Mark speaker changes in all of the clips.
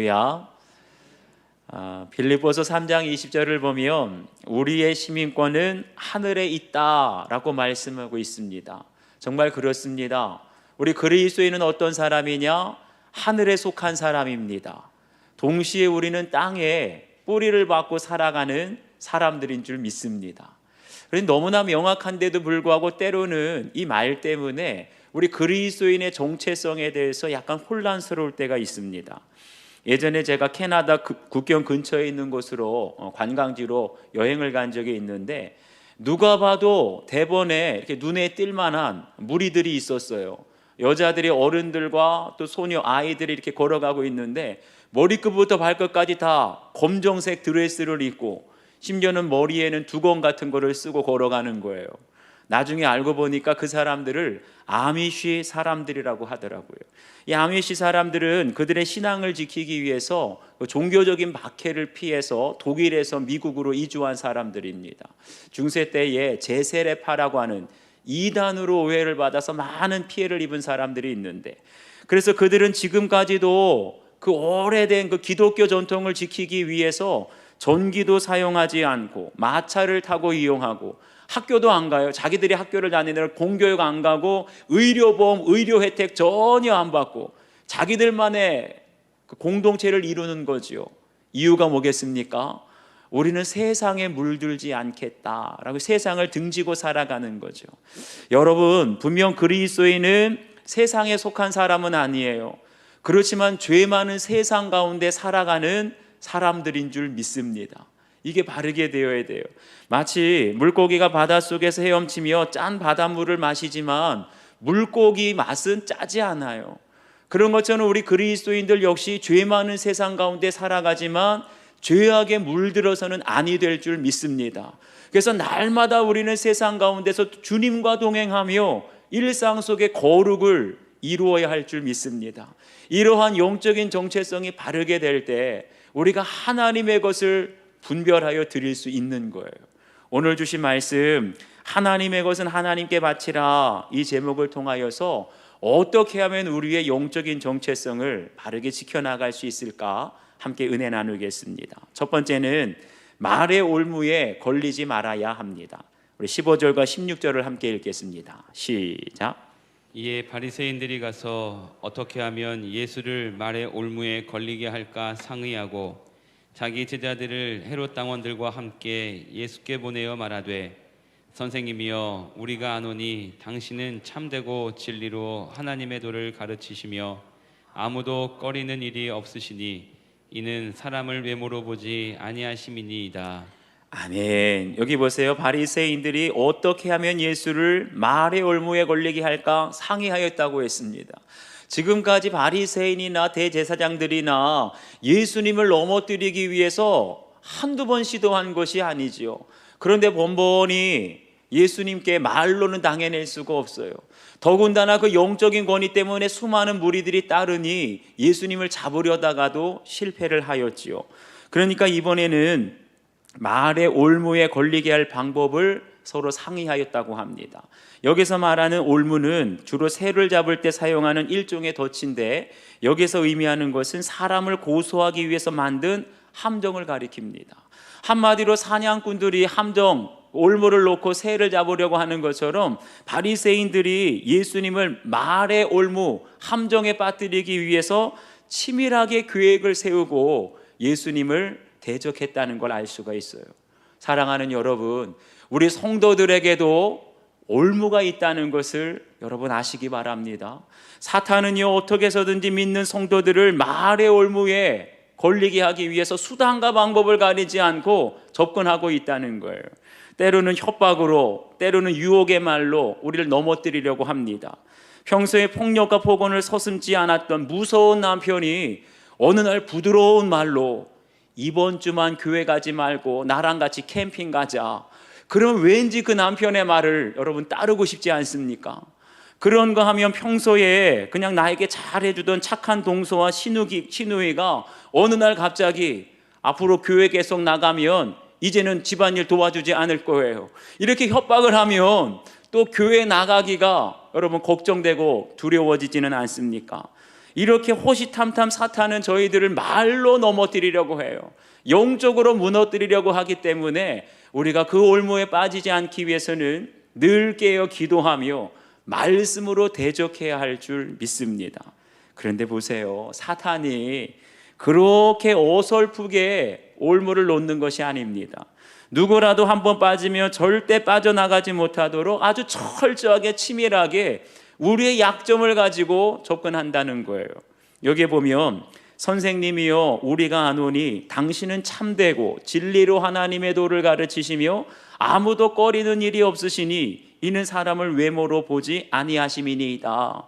Speaker 1: 할렐루야. 빌립보서 3장 20절을 보면 우리의 시민권은 하늘에 있다라고 말씀하고 있습니다. 정말 그렇습니다. 우리 그리스도인은 어떤 사람이냐? 하늘에 속한 사람입니다. 동시에 우리는 땅에 뿌리를 받고 살아가는 사람들인 줄 믿습니다. 그런데 너무나 명확한데도 불구하고 때로는 이 말 때문에 우리 그리스도인의 정체성에 대해서 약간 혼란스러울 때가 있습니다. 예전에 제가 캐나다 국경 근처에 있는 곳으로 관광지로 여행을 간 적이 있는데 누가 봐도 대번에 이렇게 눈에 띌 만한 무리들이 있었어요. 여자들이 어른들과 또 소녀 아이들이 이렇게 걸어가고 있는데 머리끝부터 발끝까지 다 검정색 드레스를 입고 심지어는 머리에는 두건 같은 거를 쓰고 걸어가는 거예요. 나중에 알고 보니까 그 사람들을 아미쉬 사람들이라고 하더라고요. 이 아미쉬 사람들은 그들의 신앙을 지키기 위해서 종교적인 박해를 피해서 독일에서 미국으로 이주한 사람들입니다. 중세 때에 제세례파라고 하는 이단으로 오해를 받아서 많은 피해를 입은 사람들이 있는데, 그래서 그들은 지금까지도 그 오래된 그 기독교 전통을 지키기 위해서 전기도 사용하지 않고 마차를 타고 이용하고 학교도 안 가요. 자기들이 학교를 다니느라 공교육 안 가고 의료보험, 의료 혜택 전혀 안 받고 자기들만의 그 공동체를 이루는 거지요. 이유가 뭐겠습니까? 우리는 세상에 물들지 않겠다라고 세상을 등지고 살아가는 거죠. 여러분, 분명 그리스도인은 세상에 속한 사람은 아니에요. 그렇지만 죄 많은 세상 가운데 살아가는 사람들인 줄 믿습니다. 이게 바르게 되어야 돼요. 마치 물고기가 바닷속에서 헤엄치며 짠 바닷물을 마시지만 물고기 맛은 짜지 않아요. 그런 것처럼 우리 그리스도인들 역시 죄 많은 세상 가운데 살아가지만 죄악에 물들어서는 아니 될 줄 믿습니다. 그래서 날마다 우리는 세상 가운데서 주님과 동행하며 일상 속의 거룩을 이루어야 할 줄 믿습니다. 이러한 영적인 정체성이 바르게 될 때 우리가 하나님의 것을 분별하여 드릴 수 있는 거예요. 오늘 주신 말씀, 하나님의 것은 하나님께 바치라, 이 제목을 통하여서 어떻게 하면 우리의 영적인 정체성을 바르게 지켜나갈 수 있을까 함께 은혜 나누겠습니다. 첫 번째는 말의 올무에 걸리지 말아야 합니다. 우리 15절과 16절을 함께 읽겠습니다. 시작.
Speaker 2: 이에 바리새인들이 가서 어떻게 하면 예수를 말의 올무에 걸리게 할까 상의하고 자기 제자들을 헤롯 당원들과 함께 예수께 보내어 말하되, 선생님이여, 우리가 아노니 당신은 참되고 진리로 하나님의 도를 가르치시며 아무도 꺼리는 일이 없으시니 이는 사람을 외모로 보지 아니하심이니이다.
Speaker 1: 아멘. 여기 보세요. 바리새인들이 어떻게 하면 예수를 말의 올무에 걸리게 할까 상의하였다고 했습니다. 지금까지 바리새인이나 대제사장들이나 예수님을 넘어뜨리기 위해서 한두 번 시도한 것이 아니지요. 그런데 번번이 예수님께 말로는 당해낼 수가 없어요. 더군다나 그 영적인 권위 때문에 수많은 무리들이 따르니 예수님을 잡으려다가도 실패를 하였지요. 그러니까 이번에는 말의 올무에 걸리게 할 방법을 서로 상의하였다고 합니다. 여기서 말하는 올무는 주로 새를 잡을 때 사용하는 일종의 덫인데, 여기서 의미하는 것은 사람을 고소하기 위해서 만든 함정을 가리킵니다. 한마디로 사냥꾼들이 함정, 올무를 놓고 새를 잡으려고 하는 것처럼 바리새인들이 예수님을 말의 올무, 함정에 빠뜨리기 위해서 치밀하게 계획을 세우고 예수님을 대적했다는 걸 알 수가 있어요. 사랑하는 여러분, 우리 성도들에게도 올무가 있다는 것을 여러분 아시기 바랍니다. 사탄은요, 어떻게 해서든지 믿는 성도들을 말의 올무에 걸리게 하기 위해서 수단과 방법을 가리지 않고 접근하고 있다는 거예요. 때로는 협박으로, 때로는 유혹의 말로 우리를 넘어뜨리려고 합니다. 평소에 폭력과 폭언을 서슴지 않았던 무서운 남편이 어느 날 부드러운 말로 이번 주만 교회 가지 말고 나랑 같이 캠핑 가자. 그러면 왠지 그 남편의 말을 여러분 따르고 싶지 않습니까? 그런 거 하면 평소에 그냥 나에게 잘해주던 착한 동서와 시누이가 어느 날 갑자기 앞으로 교회 계속 나가면 이제는 집안일 도와주지 않을 거예요. 이렇게 협박을 하면 또 교회 나가기가 여러분 걱정되고 두려워지지는 않습니까? 이렇게 호시탐탐 사탄은 저희들을 말로 넘어뜨리려고 해요. 영적으로 무너뜨리려고 하기 때문에 우리가 그 올무에 빠지지 않기 위해서는 늘 깨어 기도하며 말씀으로 대적해야 할 줄 믿습니다. 그런데 보세요, 사탄이 그렇게 어설프게 올무를 놓는 것이 아닙니다. 누구라도 한번 빠지면 절대 빠져나가지 못하도록 아주 철저하게 치밀하게 우리의 약점을 가지고 접근한다는 거예요. 여기에 보면 선생님이여 우리가 아노니 당신은 참되고 진리로 하나님의 도를 가르치시며 아무도 꺼리는 일이 없으시니 이는 사람을 외모로 보지 아니하심이니이다.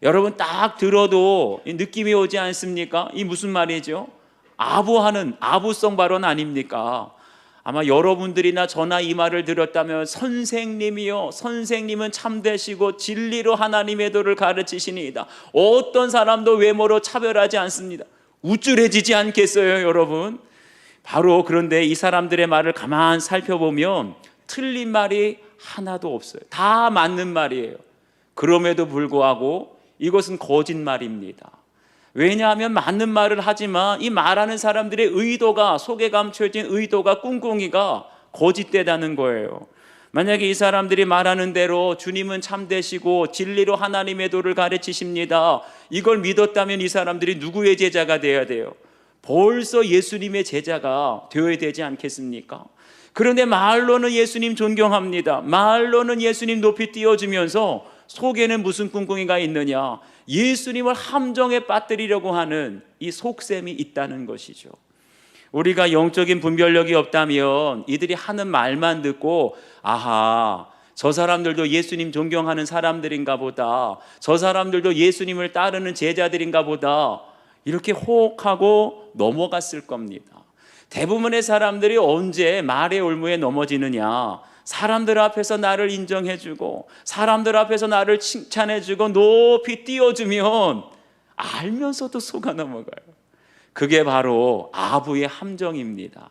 Speaker 1: 여러분 딱 들어도 느낌이 오지 않습니까? 이 무슨 말이죠? 아부하는 아부성 발언 아닙니까? 아마 여러분들이나 저나 이 말을 들었다면 선생님이요 선생님은 참되시고 진리로 하나님의 도를 가르치시니이다. 어떤 사람도 외모로 차별하지 않습니다. 우쭐해지지 않겠어요 여러분? 바로 그런데 이 사람들의 말을 가만 살펴보면 틀린 말이 하나도 없어요. 다 맞는 말이에요. 그럼에도 불구하고 이것은 거짓말입니다. 왜냐하면 맞는 말을 하지만 이 말하는 사람들의 의도가, 속에 감춰진 의도가, 꿍꿍이가 거짓되다는 거예요. 만약에 이 사람들이 말하는 대로 주님은 참되시고 진리로 하나님의 도를 가르치십니다, 이걸 믿었다면 이 사람들이 누구의 제자가 되어야 돼요? 벌써 예수님의 제자가 되어야 되지 않겠습니까? 그런데 말로는 예수님 존경합니다, 말로는 예수님 높이 띄워주면서 속에는 무슨 꿍꿍이가 있느냐? 예수님을 함정에 빠뜨리려고 하는 이 속셈이 있다는 것이죠. 우리가 영적인 분별력이 없다면 이들이 하는 말만 듣고 아하, 저 사람들도 예수님 존경하는 사람들인가 보다, 저 사람들도 예수님을 따르는 제자들인가 보다, 이렇게 호흡하고 넘어갔을 겁니다. 대부분의 사람들이 언제 말의 올무에 넘어지느냐? 사람들 앞에서 나를 인정해주고 사람들 앞에서 나를 칭찬해주고 높이 띄워주면 알면서도 속아 넘어가요. 그게 바로 아부의 함정입니다.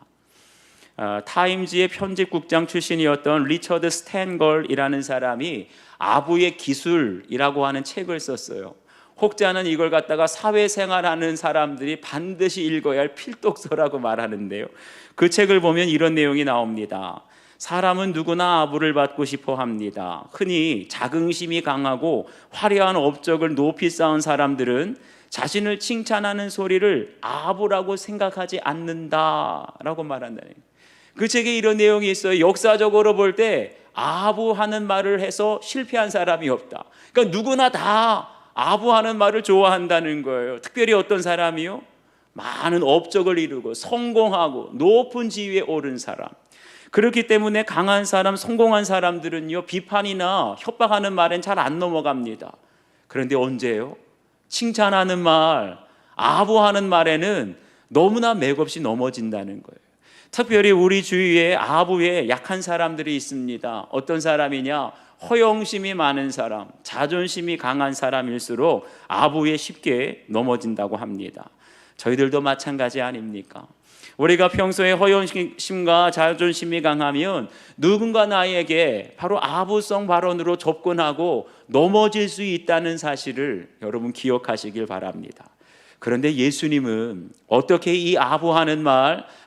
Speaker 1: 타임즈의 편집국장 출신이었던 리처드 스탠걸이라는 사람이 아부의 기술이라고 하는 책을 썼어요. 혹자는 이걸 갖다가 사회생활하는 사람들이 반드시 읽어야 할 필독서라고 말하는데요, 그 책을 보면 이런 내용이 나옵니다. 사람은 누구나 아부를 받고 싶어 합니다. 흔히 자긍심이 강하고 화려한 업적을 높이 쌓은 사람들은 자신을 칭찬하는 소리를 아부라고 생각하지 않는다라고 말한다는 거예요. 그 책에 이런 내용이 있어요. 역사적으로 볼 때 아부하는 말을 해서 실패한 사람이 없다. 그러니까 누구나 다 아부하는 말을 좋아한다는 거예요. 특별히 어떤 사람이요? 많은 업적을 이루고 성공하고 높은 지위에 오른 사람. 그렇기 때문에 강한 사람, 성공한 사람들은요, 비판이나 협박하는 말엔 잘 안 넘어갑니다. 그런데 언제요? 칭찬하는 말, 아부하는 말에는 너무나 맥없이 넘어진다는 거예요. 특별히 우리 주위에 아부에 약한 사람들이 있습니다. 어떤 사람이냐? 허영심이 많은 사람, 자존심이 강한 사람일수록 아부에 쉽게 넘어진다고 합니다. 저희들도 마찬가지 아닙니까? 우리가 평소에 허영심과 자존심이 강하면 누군가 나에게 바로 아부성 발언으로 접근하고 넘어질 수 있다는 사실을 여러분 기억하시길 바랍니다. 그런데 예수님은 어떻게 이 아부하는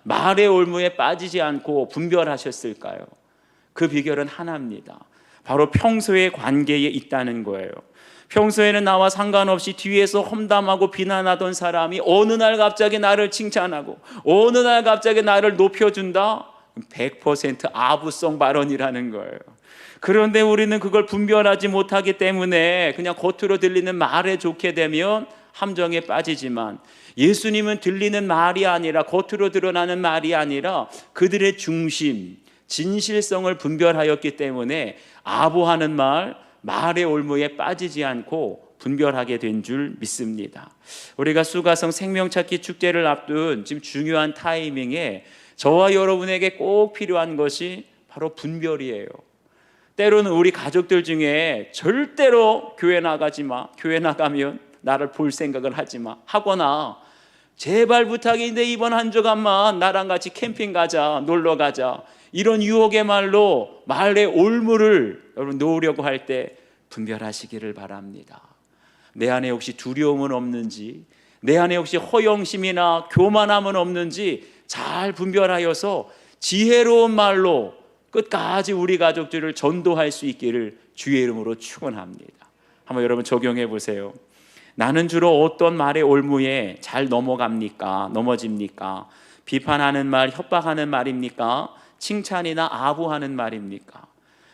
Speaker 1: 말의 올무에 빠지지 않고 분별하셨을까요? 그 비결은 하나입니다. 바로 평소의 관계에 있다는 거예요. 평소에는 나와 상관없이 뒤에서 험담하고 비난하던 사람이 어느 날 갑자기 나를 칭찬하고 어느 날 갑자기 나를 높여준다? 100% 아부성 발언이라는 거예요. 그런데 우리는 그걸 분별하지 못하기 때문에 그냥 겉으로 들리는 말에 좋게 되면 함정에 빠지지만, 예수님은 들리는 말이 아니라, 겉으로 드러나는 말이 아니라 그들의 중심, 진실성을 분별하였기 때문에 아부하는 말의 올무에 빠지지 않고 분별하게 된 줄 믿습니다. 우리가 수가성 생명찾기 축제를 앞둔 지금 중요한 타이밍에 저와 여러분에게 꼭 필요한 것이 바로 분별이에요. 때로는 우리 가족들 중에 절대로 교회 나가지 마, 교회 나가면 나를 볼 생각을 하지 마 하거나, 제발 부탁인데 이번 한 주간만 나랑 같이 캠핑 가자, 놀러 가자, 이런 유혹의 말로 말의 올무를 여러분 놓으려고 할 때 분별하시기를 바랍니다. 내 안에 혹시 두려움은 없는지, 내 안에 혹시 허영심이나 교만함은 없는지 잘 분별하여서 지혜로운 말로 끝까지 우리 가족들을 전도할 수 있기를 주의 이름으로 축원합니다. 한번 여러분 적용해 보세요. 나는 주로 어떤 말의 올무에 잘 넘어집니까? 비판하는 말, 협박하는 말입니까? 칭찬이나 아부하는 말입니까?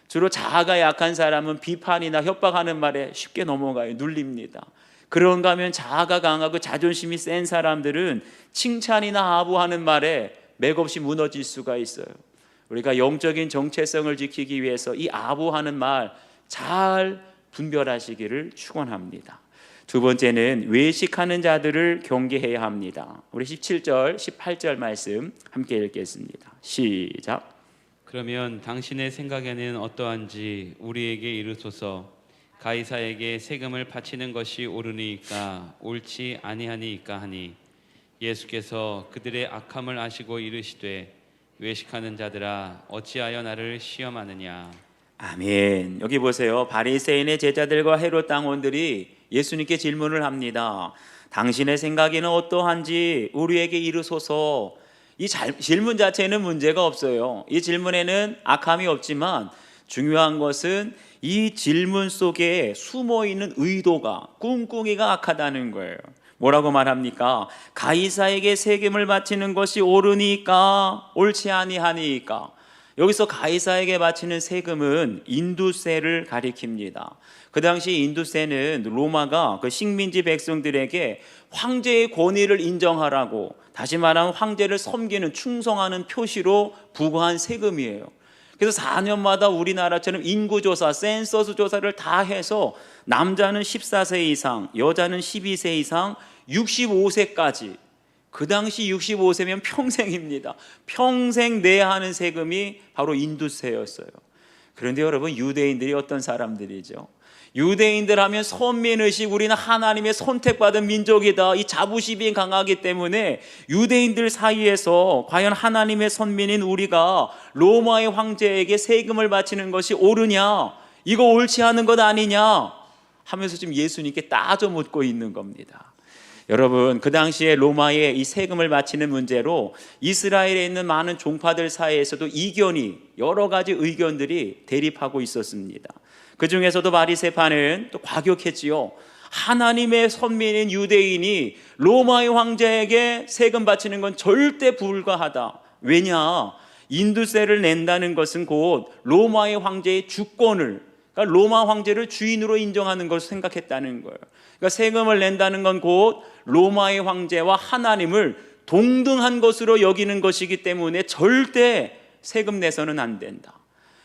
Speaker 1: 주로 자아가 약한 사람은 비판이나 협박하는 말에 쉽게 넘어가요. 눌립니다. 그런가 하면 자아가 강하고 자존심이 센 사람들은 칭찬이나 아부하는 말에 맥없이 무너질 수가 있어요. 우리가 영적인 정체성을 지키기 위해서 이 아부하는 말 잘 분별하시기를 축원합니다. 두 번째는 외식하는 자들을 경계해야 합니다. 우리 17절, 18절 말씀 함께 읽겠습니다. 시작.
Speaker 2: 그러면 당신의 생각에는 어떠한지 우리에게 이르소서. 가이사에게 세금을 바치는 것이 옳으니까 옳지 아니하니까 하니 예수께서 그들의 악함을 아시고 이르시되 외식하는 자들아 어찌하여 나를 시험하느냐.
Speaker 1: 아멘. 여기 보세요. 바리새인의 제자들과 헤롯 당원들이 예수님께 질문을 합니다. 당신의 생각에는 어떠한지 우리에게 이르소서. 이 질문 자체는 문제가 없어요. 이 질문에는 악함이 없지만 중요한 것은 이 질문 속에 숨어있는 의도가, 꿍꿍이가 악하다는 거예요. 뭐라고 말합니까? 가이사에게 세금을 바치는 것이 옳으니까 옳지 아니하니까. 여기서 가이사에게 바치는 세금은 인두세를 가리킵니다. 그 당시 인두세는 로마가 그 식민지 백성들에게 황제의 권위를 인정하라고, 다시 말하면 황제를 섬기는 충성하는 표시로 부과한 세금이에요. 그래서 4년마다 우리나라처럼 인구조사, 센서스 조사를 다 해서 남자는 14세 이상, 여자는 12세 이상, 65세까지, 그 당시 65세면 평생입니다. 평생 내야 하는 세금이 바로 인두세였어요. 그런데 여러분, 유대인들이 어떤 사람들이죠? 유대인들 하면 선민의식, 우리는 하나님의 선택받은 민족이다, 이 자부심이 강하기 때문에 유대인들 사이에서 과연 하나님의 선민인 우리가 로마의 황제에게 세금을 바치는 것이 옳으냐, 이거 옳지 않은 것 아니냐 하면서 지금 예수님께 따져 묻고 있는 겁니다. 여러분, 그 당시에 로마에 이 세금을 바치는 문제로 이스라엘에 있는 많은 종파들 사이에서도 이견이, 여러 가지 의견들이 대립하고 있었습니다. 그 중에서도 바리새파는 또 과격했지요. 하나님의 선민인 유대인이 로마의 황제에게 세금 바치는 건 절대 불가하다. 왜냐? 인두세를 낸다는 것은 곧 로마의 황제의 주권을, 그러니까 로마 황제를 주인으로 인정하는 것을 생각했다는 거예요. 그러니까 세금을 낸다는 건 곧 로마의 황제와 하나님을 동등한 것으로 여기는 것이기 때문에 절대 세금 내서는 안 된다.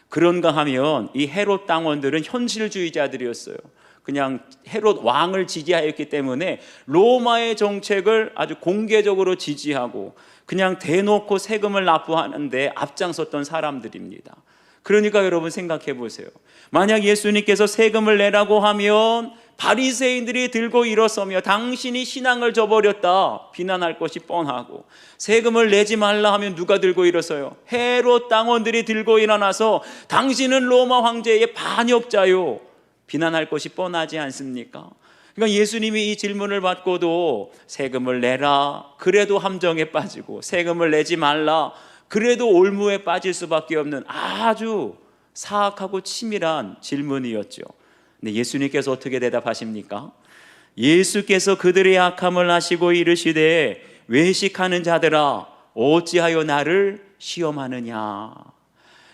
Speaker 1: 그런가 하면 이 헤롯 당원들은 현실주의자들이었어요. 그냥 헤롯 왕을 지지하였기 때문에 로마의 정책을 아주 공개적으로 지지하고 그냥 대놓고 세금을 납부하는데 앞장섰던 사람들입니다. 그러니까 여러분 생각해 보세요. 만약 예수님께서 세금을 내라고 하면 바리새인들이 들고 일어서며 당신이 신앙을 저버렸다 비난할 것이 뻔하고, 세금을 내지 말라 하면 누가 들고 일어서요? 헤롯 당원들이 들고 일어나서 당신은 로마 황제의 반역자요 비난할 것이 뻔하지 않습니까? 그러니까 예수님이 이 질문을 받고도 세금을 내라 그래도 함정에 빠지고, 세금을 내지 말라 그래도 올무에 빠질 수밖에 없는 아주 사악하고 치밀한 질문이었죠. 근데 예수님께서 어떻게 대답하십니까? 예수께서 그들의 악함을 아시고 이르시되 외식하는 자들아 어찌하여 나를 시험하느냐.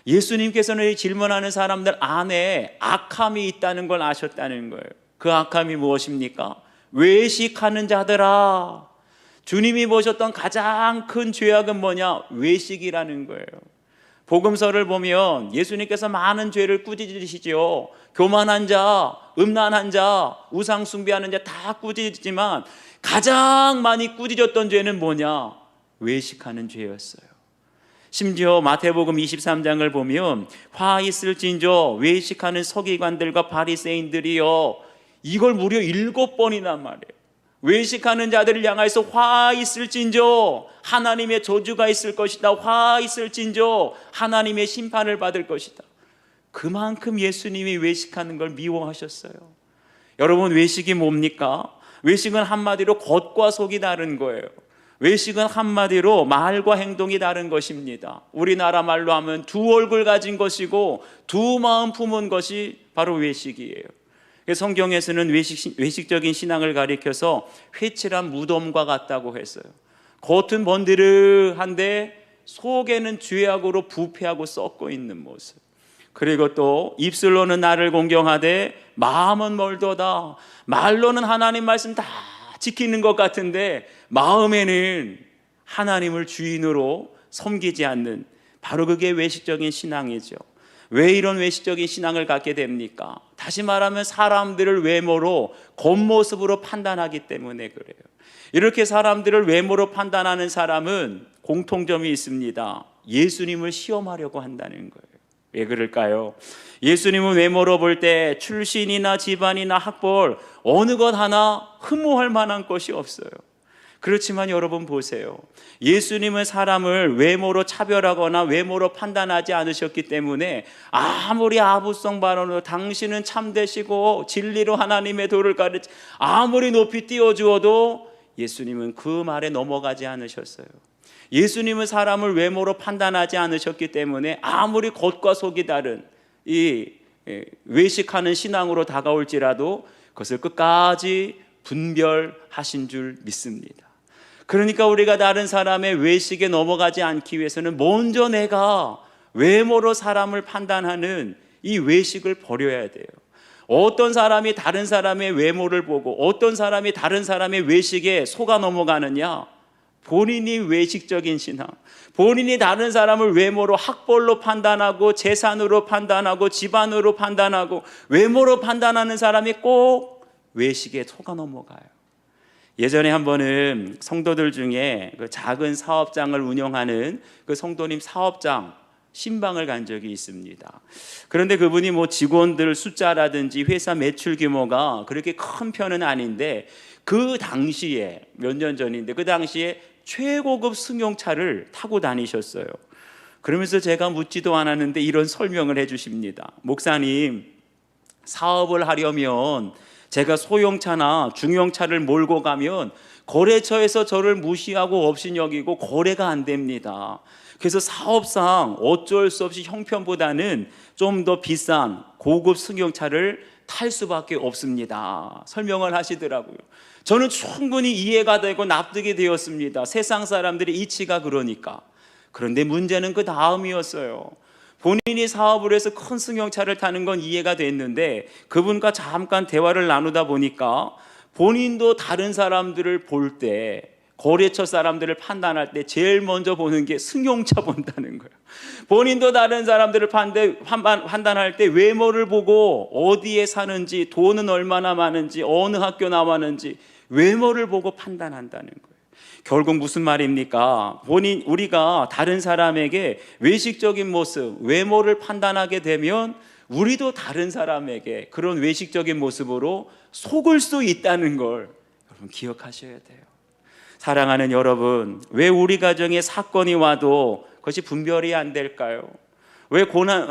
Speaker 1: 예수님께서는 이 질문하는 사람들 안에 악함이 있다는 걸 아셨다는 거예요. 그 악함이 무엇입니까? 외식하는 자들아. 주님이 보셨던 가장 큰 죄악은 뭐냐? 외식이라는 거예요. 복음서를 보면 예수님께서 많은 죄를 꾸짖으시죠. 교만한 자, 음란한 자, 우상 숭배하는 자 다 꾸짖지만 가장 많이 꾸짖었던 죄는 뭐냐? 외식하는 죄였어요. 심지어 마태복음 23장을 보면 화 있을진저 외식하는 서기관들과 바리새인들이여, 이걸 무려 7번이나 말해요. 외식하는 자들을 향해서 화 있을진저 하나님의 저주가 있을 것이다, 화 있을진저 하나님의 심판을 받을 것이다. 그만큼 예수님이 외식하는 걸 미워하셨어요. 여러분, 외식이 뭡니까? 외식은 한마디로 겉과 속이 다른 거예요. 외식은 한마디로 말과 행동이 다른 것입니다. 우리나라 말로 하면 두 얼굴 가진 것이고 두 마음 품은 것이 바로 외식이에요. 성경에서는 외식적인 신앙을 가리켜서 회칠한 무덤과 같다고 했어요. 겉은 번드르한데 속에는 죄악으로 부패하고 썩고 있는 모습. 그리고 또 입술로는 나를 공경하되 마음은 멀도다. 말로는 하나님 말씀 다 지키는 것 같은데 마음에는 하나님을 주인으로 섬기지 않는, 바로 그게 외식적인 신앙이죠. 왜 이런 외식적인 신앙을 갖게 됩니까? 다시 말하면 사람들을 외모로, 겉모습으로 판단하기 때문에 그래요. 이렇게 사람들을 외모로 판단하는 사람은 공통점이 있습니다. 예수님을 시험하려고 한다는 거예요. 왜 그럴까요? 예수님은 외모로 볼 때 출신이나 집안이나 학벌 어느 것 하나 흠모할 만한 것이 없어요. 그렇지만 여러분 보세요. 예수님은 사람을 외모로 차별하거나 외모로 판단하지 않으셨기 때문에 아무리 아부성 발언으로 당신은 참되시고 진리로 하나님의 도를 가르치, 아무리 높이 띄워주어도 예수님은 그 말에 넘어가지 않으셨어요. 예수님은 사람을 외모로 판단하지 않으셨기 때문에 아무리 겉과 속이 다른 이 외식하는 신앙으로 다가올지라도 그것을 끝까지 분별하신 줄 믿습니다. 그러니까 우리가 다른 사람의 외식에 넘어가지 않기 위해서는 먼저 내가 외모로 사람을 판단하는 이 외식을 버려야 돼요. 어떤 사람이 다른 사람의 외모를 보고 어떤 사람이 다른 사람의 외식에 속아 넘어가느냐? 본인이 외식적인 신앙, 본인이 다른 사람을 외모로, 학벌로 판단하고 재산으로 판단하고 집안으로 판단하고 외모로 판단하는 사람이 꼭 외식에 속아 넘어가요. 예전에 한 번은 성도들 중에 그 작은 사업장을 운영하는 그 성도님 사업장 신방을 간 적이 있습니다. 그런데 그분이 뭐 직원들 숫자라든지 회사 매출 규모가 그렇게 큰 편은 아닌데 그 당시에, 몇 년 전인데 그 당시에 최고급 승용차를 타고 다니셨어요. 그러면서 제가 묻지도 않았는데 이런 설명을 해 주십니다. 목사님, 사업을 하려면 제가 소형차나 중형차를 몰고 가면 거래처에서 저를 무시하고 업신여기고 거래가 안 됩니다. 그래서 사업상 어쩔 수 없이 형편보다는 좀 더 비싼 고급 승용차를 탈 수밖에 없습니다. 설명을 하시더라고요. 저는 충분히 이해가 되고 납득이 되었습니다. 세상 사람들의 이치가 그러니까. 그런데 문제는 그 다음이었어요. 본인이 사업을 해서 큰 승용차를 타는 건 이해가 됐는데 그분과 잠깐 대화를 나누다 보니까 본인도 다른 사람들을 볼 때, 거래처 사람들을 판단할 때 제일 먼저 보는 게 승용차 본다는 거예요. 본인도 다른 사람들을 판단할 때 외모를 보고 어디에 사는지, 돈은 얼마나 많은지, 어느 학교 나왔는지 외모를 보고 판단한다는 거예요. 결국 무슨 말입니까? 우리가 다른 사람에게 외식적인 모습, 외모를 판단하게 되면 우리도 다른 사람에게 그런 외식적인 모습으로 속을 수 있다는 걸 여러분 기억하셔야 돼요. 사랑하는 여러분, 왜 우리 가정에 사건이 와도 그것이 분별이 안 될까요? 왜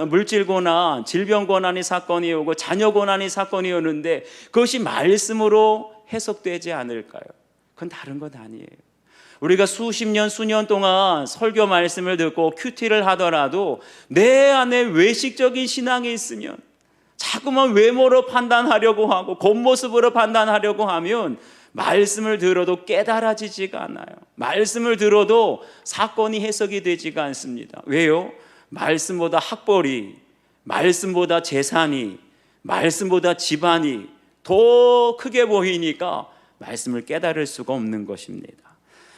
Speaker 1: 물질 고난, 질병 고난이 사건이 오고 자녀 고난이 사건이 오는데 그것이 말씀으로 해석되지 않을까요? 그건 다른 것 아니에요. 우리가 수십 년, 수년 동안 설교 말씀을 듣고 큐티를 하더라도 내 안에 외식적인 신앙이 있으면, 자꾸만 외모로 판단하려고 하고 겉모습으로 판단하려고 하면 말씀을 들어도 깨달아지지가 않아요. 말씀을 들어도 사건이 해석이 되지가 않습니다. 왜요? 말씀보다 학벌이, 말씀보다 재산이, 말씀보다 집안이 더 크게 보이니까 말씀을 깨달을 수가 없는 것입니다.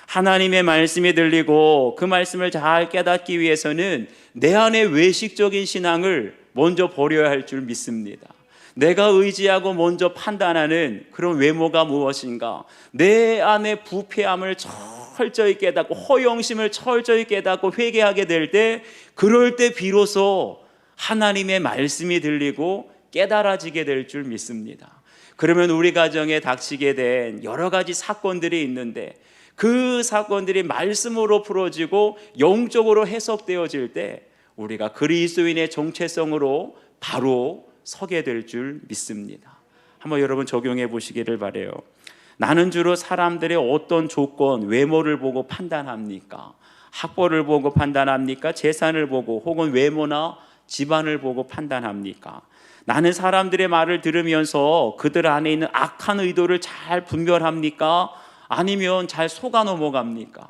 Speaker 1: 하나님의 말씀이 들리고 그 말씀을 잘 깨닫기 위해서는 내 안에 외식적인 신앙을 먼저 버려야 할 줄 믿습니다. 내가 의지하고 먼저 판단하는 그런 외모가 무엇인가, 내 안에 부패함을 철저히 깨닫고 허영심을 철저히 깨닫고 회개하게 될 때, 그럴 때 비로소 하나님의 말씀이 들리고 깨달아지게 될 줄 믿습니다. 그러면 우리 가정에 닥치게 된 여러 가지 사건들이 있는데 그 사건들이 말씀으로 풀어지고 영적으로 해석되어질 때 우리가 그리스도인의 정체성으로 바로 서게 될 줄 믿습니다. 한번 여러분 적용해 보시기를 바라요. 나는 주로 사람들의 어떤 조건, 외모를 보고 판단합니까? 학벌을 보고 판단합니까? 재산을 보고 혹은 외모나 집안을 보고 판단합니까? 나는 사람들의 말을 들으면서 그들 안에 있는 악한 의도를 잘 분별합니까? 아니면 잘 속아 넘어갑니까?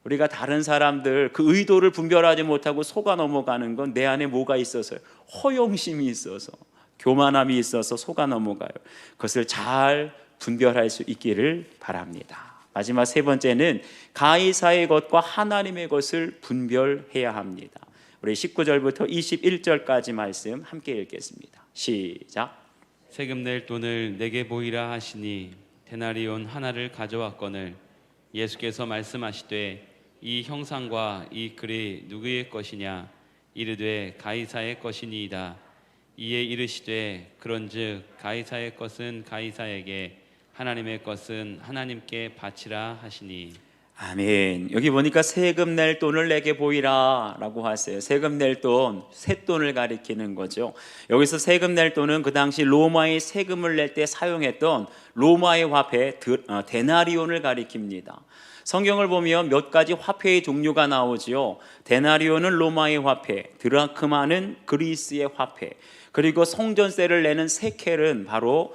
Speaker 1: 우리가 다른 사람들 그 의도를 분별하지 못하고 속아 넘어가는 건 내 안에 뭐가 있어서요? 허영심이 있어서, 교만함이 있어서 속아 넘어가요. 그것을 잘 분별할 수 있기를 바랍니다. 마지막 세 번째는 가이사의 것과 하나님의 것을 분별해야 합니다. 우리 19절부터 21절까지 말씀 함께 읽겠습니다. 시작.
Speaker 2: 세금 낼 돈을 내게 보이라 하시니 데나리온 하나를 가져왔거늘 예수께서 말씀하시되 이 형상과 이 글이 누구의 것이냐 이르되 가이사의 것이니이다. 이에 이르시되 그런즉 가이사의 것은 가이사에게 하나님의 것은 하나님께 바치라 하시니.
Speaker 1: 아멘. 여기 보니까 세금 낼 돈을 내게 보이라 라고 하세요. 세금 낼 돈, 쇳돈을 가리키는 거죠. 여기서 세금 낼 돈은 그 당시 로마의 세금을 낼 때 사용했던 로마의 화폐 데나리온을 가리킵니다. 성경을 보면 몇 가지 화폐의 종류가 나오지요. 데나리온은 로마의 화폐, 드라크마는 그리스의 화폐, 그리고 성전세를 내는 세켈은 바로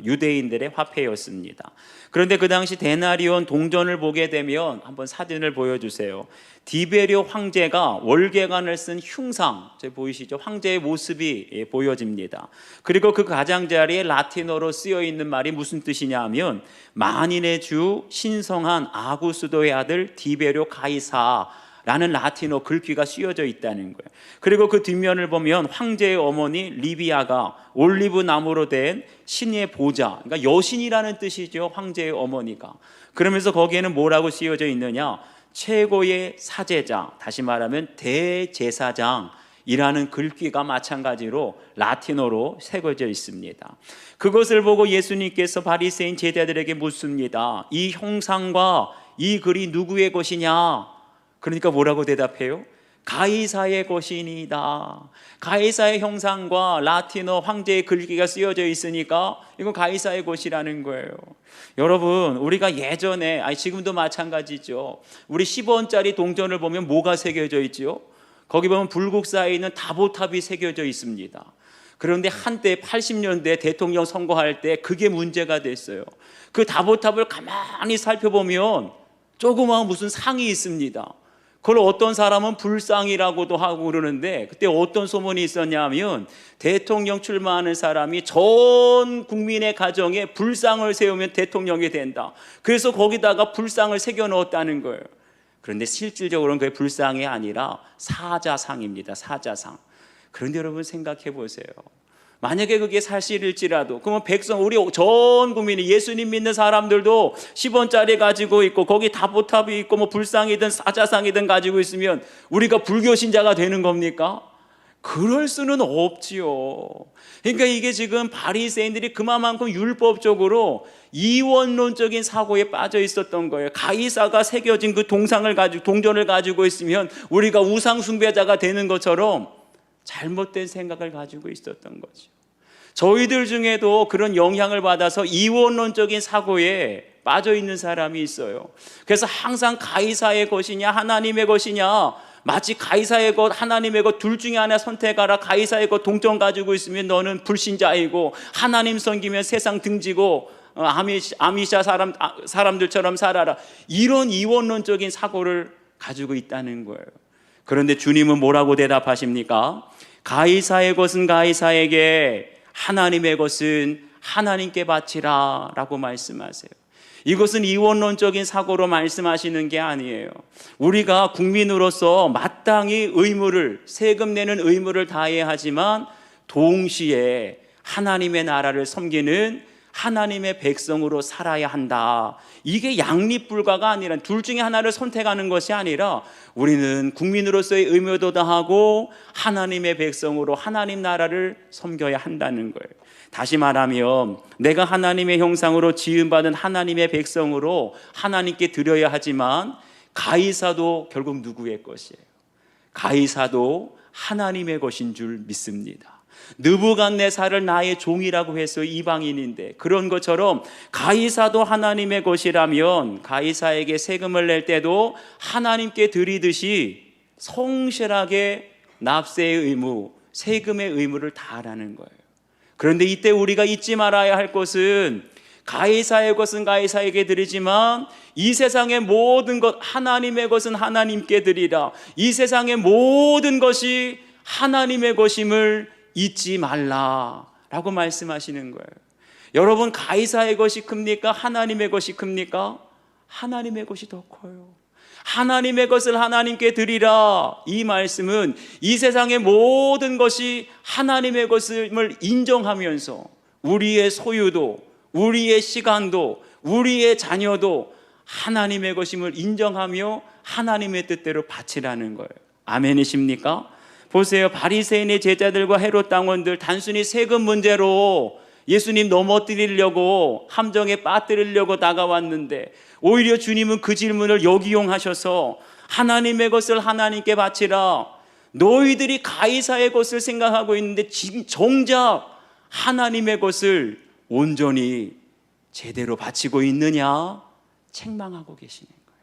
Speaker 1: 유대인들의 화폐였습니다. 그런데 그 당시 데나리온 동전을 보게 되면 한번 사진을 보여주세요. 디베리오 황제가 월계관을 쓴 흉상, 보이시죠? 황제의 모습이 보여집니다. 그리고 그 가장자리에 라틴어로 쓰여 있는 말이 무슨 뜻이냐 하면 만인의 주 신성한 아구스도의 아들 디베리오 가이사 라는 라틴어 글귀가 쓰여져 있다는 거예요. 그리고 그 뒷면을 보면 황제의 어머니 리비아가 올리브 나무로 된 신의 보좌, 그러니까 여신이라는 뜻이죠. 황제의 어머니가. 그러면서 거기에는 뭐라고 쓰여져 있느냐? 최고의 사제자, 다시 말하면 대제사장이라는 글귀가 마찬가지로 라틴어로 새겨져 있습니다. 그것을 보고 예수님께서 바리새인 제자들에게 묻습니다. 이 형상과 이 글이 누구의 것이냐? 그러니까 뭐라고 대답해요? 가이사의 것이니이다. 가이사의 형상과 라틴어 황제의 글귀가 쓰여져 있으니까 이건 가이사의 것이라는 거예요. 여러분, 우리가 예전에, 지금도 마찬가지죠. 우리 10원짜리 동전을 보면 뭐가 새겨져 있죠? 거기 보면 불국사에 있는 다보탑이 새겨져 있습니다. 그런데 한때 80년대 대통령 선거할 때 그게 문제가 됐어요. 그 다보탑을 가만히 살펴보면 조그마한 무슨 상이 있습니다. 그걸 어떤 사람은 불상이라고도 하고 그러는데, 그때 어떤 소문이 있었냐면 대통령 출마하는 사람이 전 국민의 가정에 불상을 세우면 대통령이 된다. 그래서 거기다가 불상을 새겨 넣었다는 거예요. 그런데 실질적으로는 그게 불상이 아니라 사자상입니다. 사자상. 그런데 여러분 생각해 보세요. 만약에 그게 사실일지라도 그러면 백성, 우리 전 국민이 예수님 믿는 사람들도 10원짜리 가지고 있고 거기 다보탑이 있고 뭐 불상이든 사자상이든 가지고 있으면 우리가 불교 신자가 되는 겁니까? 그럴 수는 없지요. 그러니까 이게 지금 바리새인들이 그만큼 율법적으로 이원론적인 사고에 빠져 있었던 거예요. 가이사가 새겨진 그 동전을 가지고 있으면 우리가 우상 숭배자가 되는 것처럼 잘못된 생각을 가지고 있었던 거죠. 저희들 중에도 그런 영향을 받아서 이원론적인 사고에 빠져 있는 사람이 있어요. 그래서 항상 가이사의 것이냐 하나님의 것이냐, 마치 가이사의 것 사람의 것 둘 중에 하나 선택하라. 가이사의 것 동전 가지고 있으면 너는 불신자이고 하나님 섬기면 세상 등지고 아미샤 사람들처럼 살아라. 이런 이원론적인 사고를 가지고 있다는 거예요. 그런데 주님은 뭐라고 대답하십니까? 가이사의 것은 가이사에게, 하나님의 것은 하나님께 바치라 라고 말씀하세요. 이것은 이원론적인 사고로 말씀하시는 게 아니에요. 우리가 국민으로서 마땅히 세금 내는 의무를 다해야 하지만 동시에 하나님의 나라를 섬기는 하나님의 백성으로 살아야 한다. 이게 양립불가가 아니라, 둘 중에 하나를 선택하는 것이 아니라 우리는 국민으로서의 의무도 다하고 하나님의 백성으로 하나님 나라를 섬겨야 한다는 거예요. 다시 말하면 내가 하나님의 형상으로 지음받은 하나님의 백성으로 하나님께 드려야 하지만 가이사도 결국 누구의 것이에요? 가이사도 하나님의 것인 줄 믿습니다. 느부갓네살을 나의 종이라고 해서 이방인인데, 그런 것처럼 가이사도 하나님의 것이라면 가이사에게 세금을 낼 때도 하나님께 드리듯이 성실하게 납세의 의무, 세금의 의무를 다하라는 거예요. 그런데 이때 우리가 잊지 말아야 할 것은, 가이사의 것은 가이사에게 드리지만 이 세상의 모든 것, 하나님의 것은 하나님께 드리라. 이 세상의 모든 것이 하나님의 것임을 잊지 말라라고 말씀하시는 거예요. 여러분, 가이사의 것이 큽니까? 하나님의 것이 큽니까? 하나님의 것이 더 커요. 하나님의 것을 하나님께 드리라. 이 말씀은 이 세상의 모든 것이 하나님의 것임을 인정하면서 우리의 소유도, 우리의 시간도, 우리의 자녀도 하나님의 것임을 인정하며 하나님의 뜻대로 바치라는 거예요. 아멘이십니까? 보세요. 바리새인의 제자들과 헤롯 당원들, 단순히 세금 문제로 예수님 넘어뜨리려고, 함정에 빠뜨리려고 다가왔는데, 오히려 주님은 그 질문을 역이용하셔서 하나님의 것을 하나님께 바치라. 너희들이 가이사의 것을 생각하고 있는데 정작 하나님의 것을 온전히 제대로 바치고 있느냐? 책망하고 계시는 거예요.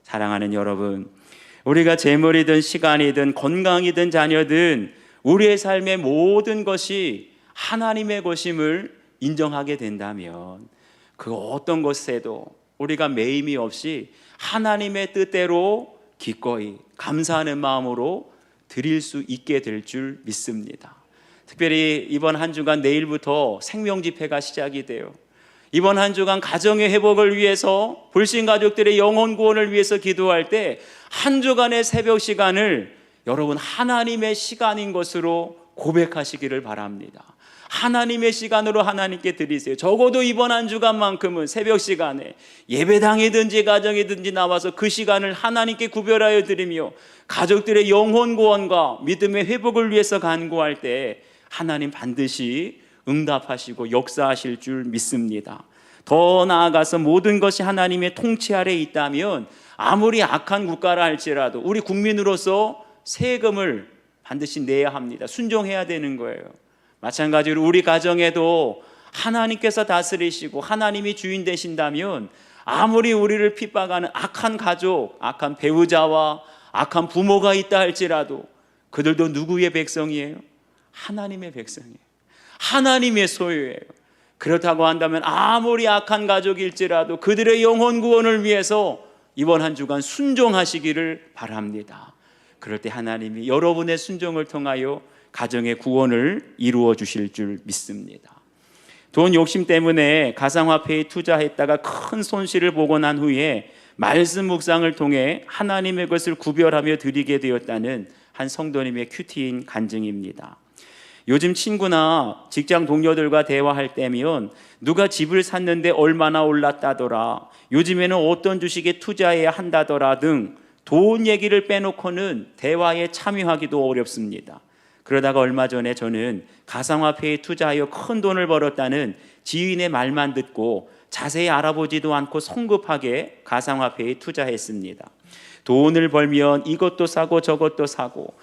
Speaker 1: 사랑하는 여러분, 우리가 재물이든 시간이든 건강이든 자녀든 우리의 삶의 모든 것이 하나님의 것임을 인정하게 된다면 그 어떤 것에도 우리가 매임이 없이 하나님의 뜻대로 기꺼이 감사하는 마음으로 드릴 수 있게 될 줄 믿습니다. 특별히 이번 한 주간 내일부터 생명집회가 시작이 돼요. 이번 한 주간 가정의 회복을 위해서, 불신 가족들의 영혼 구원을 위해서 기도할 때 한 주간의 새벽 시간을 여러분 하나님의 시간인 것으로 고백하시기를 바랍니다. 하나님의 시간으로 하나님께 드리세요. 적어도 이번 한 주간만큼은 새벽 시간에 예배당이든지 가정이든지 나와서 그 시간을 하나님께 구별하여 드리며 가족들의 영혼 구원과 믿음의 회복을 위해서 간구할 때 하나님 반드시 응답하시고 역사하실 줄 믿습니다. 더 나아가서 모든 것이 하나님의 통치 아래 있다면 아무리 악한 국가라 할지라도 우리 국민으로서 세금을 반드시 내야 합니다. 순종해야 되는 거예요. 마찬가지로 우리 가정에도 하나님께서 다스리시고 하나님이 주인 되신다면 아무리 우리를 핍박하는 악한 가족, 악한 배우자와 악한 부모가 있다 할지라도 그들도 누구의 백성이에요? 하나님의 백성이에요. 하나님의 소유예요. 그렇다고 한다면 아무리 악한 가족일지라도 그들의 영혼 구원을 위해서 이번 한 주간 순종하시기를 바랍니다. 그럴 때 하나님이 여러분의 순종을 통하여 가정의 구원을 이루어 주실 줄 믿습니다. 돈 욕심 때문에 가상화폐에 투자했다가 큰 손실을 보고 난 후에 말씀 묵상을 통해 하나님의 것을 구별하며 드리게 되었다는 한 성도님의 큐티인 간증입니다. 요즘 친구나 직장 동료들과 대화할 때면 누가 집을 샀는데 얼마나 올랐다더라, 요즘에는 어떤 주식에 투자해야 한다더라 등 돈 얘기를 빼놓고는 대화에 참여하기도 어렵습니다. 그러다가 얼마 전에 저는 가상화폐에 투자하여 큰 돈을 벌었다는 지인의 말만 듣고 자세히 알아보지도 않고 성급하게 가상화폐에 투자했습니다. 돈을 벌면 이것도 사고 저것도 사고,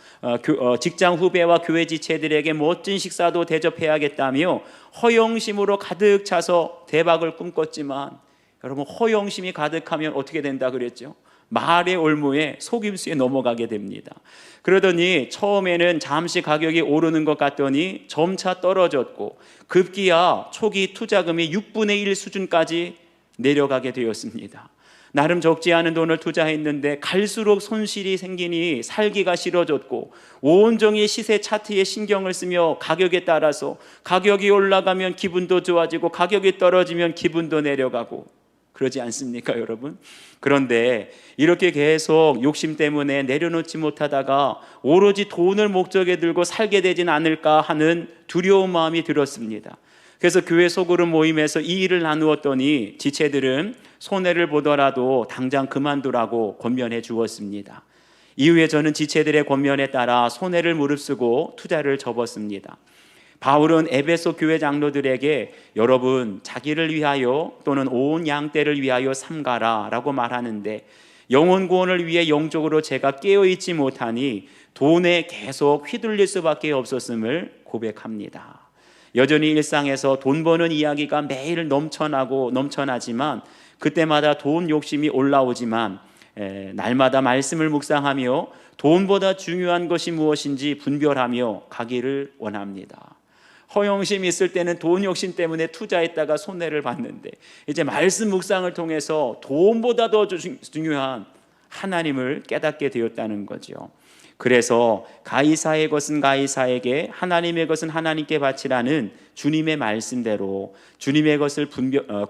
Speaker 1: 직장 후배와 교회 지체들에게 멋진 식사도 대접해야겠다며 허영심으로 가득 차서 대박을 꿈꿨지만, 여러분, 허영심이 가득하면 어떻게 된다 그랬죠? 말의 올무에 속임수에 넘어가게 됩니다. 그러더니 처음에는 잠시 가격이 오르는 것 같더니 점차 떨어졌고 급기야 초기 투자금이 6분의 1 수준까지 내려가게 되었습니다. 나름 적지 않은 돈을 투자했는데 갈수록 손실이 생기니 살기가 싫어졌고 온종일 시세 차트에 신경을 쓰며 가격에 따라서 가격이 올라가면 기분도 좋아지고 가격이 떨어지면 기분도 내려가고, 그러지 않습니까, 여러분? 그런데 이렇게 계속 욕심 때문에 내려놓지 못하다가 오로지 돈을 목적에 들고 살게 되진 않을까 하는 두려운 마음이 들었습니다. 그래서 교회 소그룹 모임에서 이 일을 나누었더니 지체들은 손해를 보더라도 당장 그만두라고 권면해 주었습니다. 이후에 저는 지체들의 권면에 따라 손해를 무릅쓰고 투자를 접었습니다. 바울은 에베소 교회 장로들에게 여러분 자기를 위하여 또는 온 양떼를 위하여 삼가라 라고 말하는데, 영혼 구원을 위해 영적으로 제가 깨어있지 못하니 돈에 계속 휘둘릴 수밖에 없었음을 고백합니다. 여전히 일상에서 돈 버는 이야기가 매일 넘쳐나지만 그때마다 돈 욕심이 올라오지만 날마다 말씀을 묵상하며 돈보다 중요한 것이 무엇인지 분별하며 가기를 원합니다. 허영심 있을 때는 돈 욕심 때문에 투자했다가 손해를 봤는데 이제 말씀 묵상을 통해서 돈보다 더 중요한 하나님을 깨닫게 되었다는 거죠. 그래서 가이사의 것은 가이사에게, 하나님의 것은 하나님께 바치라는 주님의 말씀대로 주님의 것을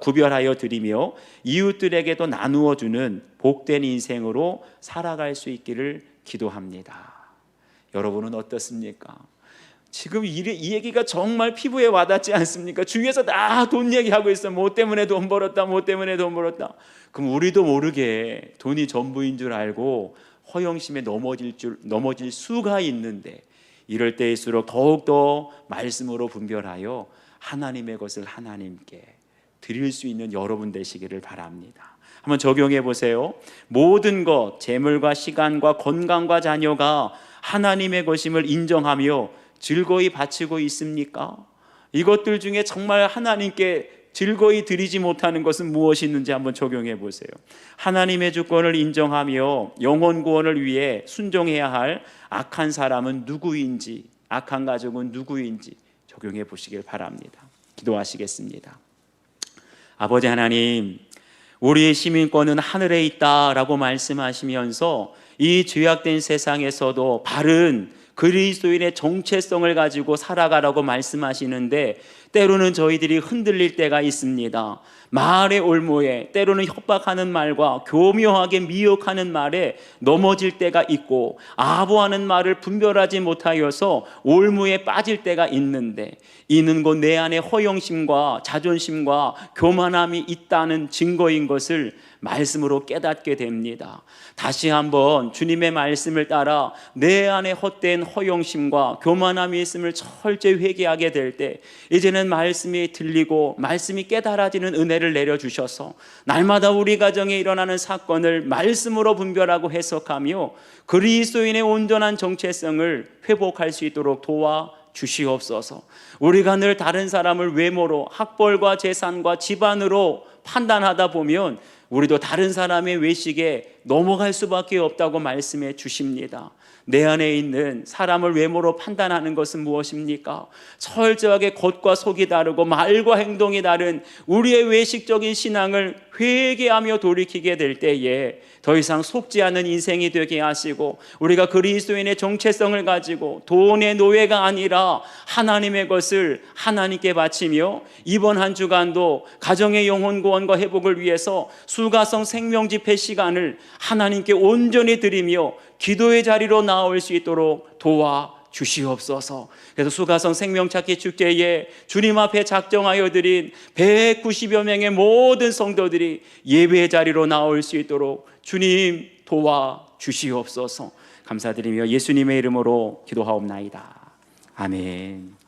Speaker 1: 구별하여 드리며 이웃들에게도 나누어 주는 복된 인생으로 살아갈 수 있기를 기도합니다. 여러분은 어떻습니까? 지금 이 얘기가 정말 피부에 와닿지 않습니까? 주위에서 다 돈 얘기하고 있어. 뭐 때문에 돈 벌었다, 뭐 때문에 돈 벌었다. 그럼 우리도 모르게 돈이 전부인 줄 알고 허영심에 넘어질 수가 있는데, 이럴 때일수록 더욱더 말씀으로 분별하여 하나님의 것을 하나님께 드릴 수 있는 여러분 되시기를 바랍니다. 한번 적용해 보세요. 모든 것, 재물과 시간과 건강과 자녀가 하나님의 것임을 인정하며 즐거이 바치고 있습니까? 이것들 중에 정말 하나님께 즐거이 드리지 못하는 것은 무엇이 있는지 한번 적용해 보세요. 하나님의 주권을 인정하며 영혼 구원을 위해 순종해야 할 악한 사람은 누구인지, 악한 가족은 누구인지 적용해 보시길 바랍니다. 기도하시겠습니다. 아버지 하나님, 우리의 시민권은 하늘에 있다라고 말씀하시면서 이 죄악된 세상에서도 바른 그리스도인의 정체성을 가지고 살아가라고 말씀하시는데, 때로는 저희들이 흔들릴 때가 있습니다. 말의 올무에, 때로는 협박하는 말과 교묘하게 미혹하는 말에 넘어질 때가 있고, 아부하는 말을 분별하지 못하여서 올무에 빠질 때가 있는데, 이는 곧 내 안에 허영심과 자존심과 교만함이 있다는 증거인 것을 말씀으로 깨닫게 됩니다. 다시 한번 주님의 말씀을 따라 내 안에 헛된 허영심과 교만함이 있음을 철저히 회개하게 될 때, 이제는 말씀이 들리고 말씀이 깨달아지는 은혜를 내려주셔서 날마다 우리 가정에 일어나는 사건을 말씀으로 분별하고 해석하며 그리스도인의 온전한 정체성을 회복할 수 있도록 도와 주시옵소서. 우리가 늘 다른 사람을 외모로, 학벌과 재산과 집안으로 판단하다 보면 우리도 다른 사람의 외식에 넘어갈 수밖에 없다고 말씀해 주십니다. 내 안에 있는 사람을 외모로 판단하는 것은 무엇입니까? 철저하게 겉과 속이 다르고 말과 행동이 다른 우리의 외식적인 신앙을 회개하며 돌이키게 될 때에 더 이상 속지 않은 인생이 되게 하시고, 우리가 그리스도인의 정체성을 가지고 돈의 노예가 아니라 하나님의 것을 하나님께 바치며, 이번 한 주간도 가정의 영혼 구원과 회복을 위해서 수가성 생명 집회 시간을 하나님께 온전히 드리며 기도의 자리로 나올 수 있도록 도와 주시옵소서. 그래서 수가성 생명찾기 축제에 주님 앞에 작정하여 드린 190여 명의 모든 성도들이 예배의 자리로 나올 수 있도록 주님 도와 주시옵소서. 감사드리며 예수님의 이름으로 기도하옵나이다. 아멘.